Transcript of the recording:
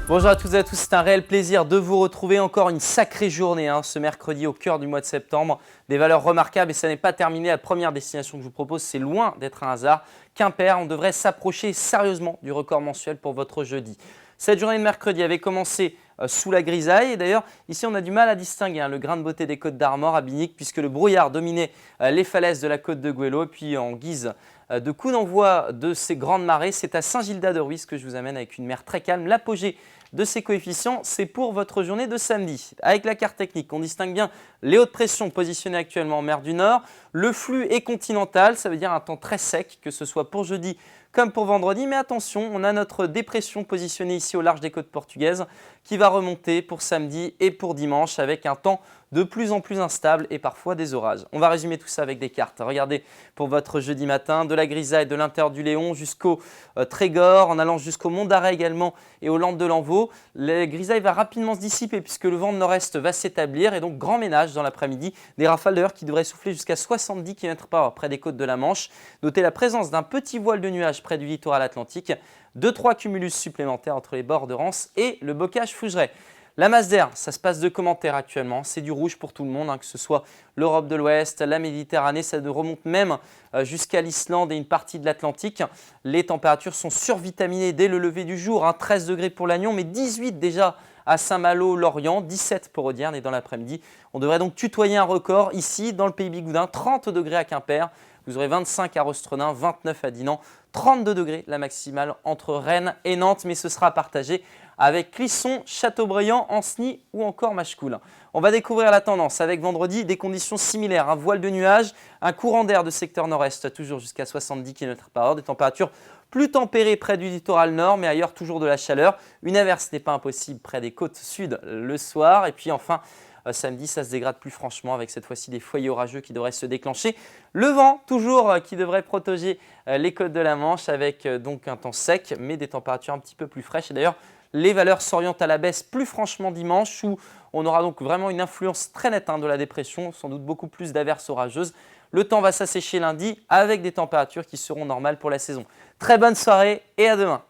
Bonjour à toutes et à tous, c'est un réel plaisir de vous retrouver. Encore une sacrée journée ce mercredi au cœur du mois de septembre. Des valeurs remarquables et ça n'est pas terminé. La première destination que je vous propose, c'est loin d'être un hasard. Quimper, on devrait s'approcher sérieusement du record mensuel pour votre jeudi. Cette journée de mercredi avait commencé sous la grisaille et d'ailleurs ici on a du mal à distinguer le grain de beauté des côtes d'Armor à Binic puisque le brouillard dominait les falaises de la côte de Goëlo. Et puis en guise de coup d'envoi de ces grandes marées, c'est à Saint-Gildas-de-Ruisse que je vous amène avec une mer très calme. L'apogée de ces coefficients, c'est pour votre journée de samedi. Avec la carte technique, on distingue bien les hautes pressions positionnées actuellement en mer du Nord. Le flux est continental, ça veut dire un temps très sec, que ce soit pour jeudi comme pour vendredi. Mais attention, on a notre dépression positionnée ici au large des côtes portugaises qui va remonter pour samedi et pour dimanche avec un temps de plus en plus instable et parfois des orages. On va résumer tout ça avec des cartes. Regardez pour votre jeudi matin, de la grisaille de l'intérieur du Léon jusqu'au Trégor, en allant jusqu'au Mont d'Arrêt également et aux Landes de l'Envaux. La grisaille va rapidement se dissiper puisque le vent de nord-est va s'établir et donc grand ménage dans l'après-midi. Des rafales d'ailleurs qui devraient souffler jusqu'à 70 km/h près des côtes de la Manche. Notez la présence d'un petit voile de nuages près du littoral atlantique, 2-3 cumulus supplémentaires entre les bords de Rance et le bocage Fougeray. La masse d'air, ça se passe de commentaires actuellement, c'est du rouge pour tout le monde, que ce soit l'Europe de l'Ouest, la Méditerranée, ça remonte même jusqu'à l'Islande et une partie de l'Atlantique. Les températures sont survitaminées dès le lever du jour, 13 degrés pour Lannion, mais 18 déjà à Saint-Malo, Lorient, 17 pour Audierne et dans l'après-midi. On devrait donc tutoyer un record ici dans le pays Bigoudin, 30 degrés à Quimper. Vous aurez 25 à Rostrenin, 29 à Dinan, 32 degrés la maximale entre Rennes et Nantes, mais ce sera partagé avec Clisson, Châteaubriand, Ancenis ou encore Machecoul. On va découvrir la tendance avec vendredi des conditions similaires, un voile de nuages, un courant d'air de secteur nord-est toujours jusqu'à 70 km/h, des températures plus tempérées près du littoral nord, mais ailleurs toujours de la chaleur. Une averse n'est pas impossible près des côtes sud le soir et puis enfin samedi, ça se dégrade plus franchement avec cette fois-ci des foyers orageux qui devraient se déclencher. Le vent, toujours, qui devrait protéger les côtes de la Manche avec donc un temps sec, mais des températures un petit peu plus fraîches. Et d'ailleurs, les valeurs s'orientent à la baisse plus franchement dimanche où on aura donc vraiment une influence très nette de la dépression, sans doute beaucoup plus d'averses orageuses. Le temps va s'assécher lundi avec des températures qui seront normales pour la saison. Très bonne soirée et à demain.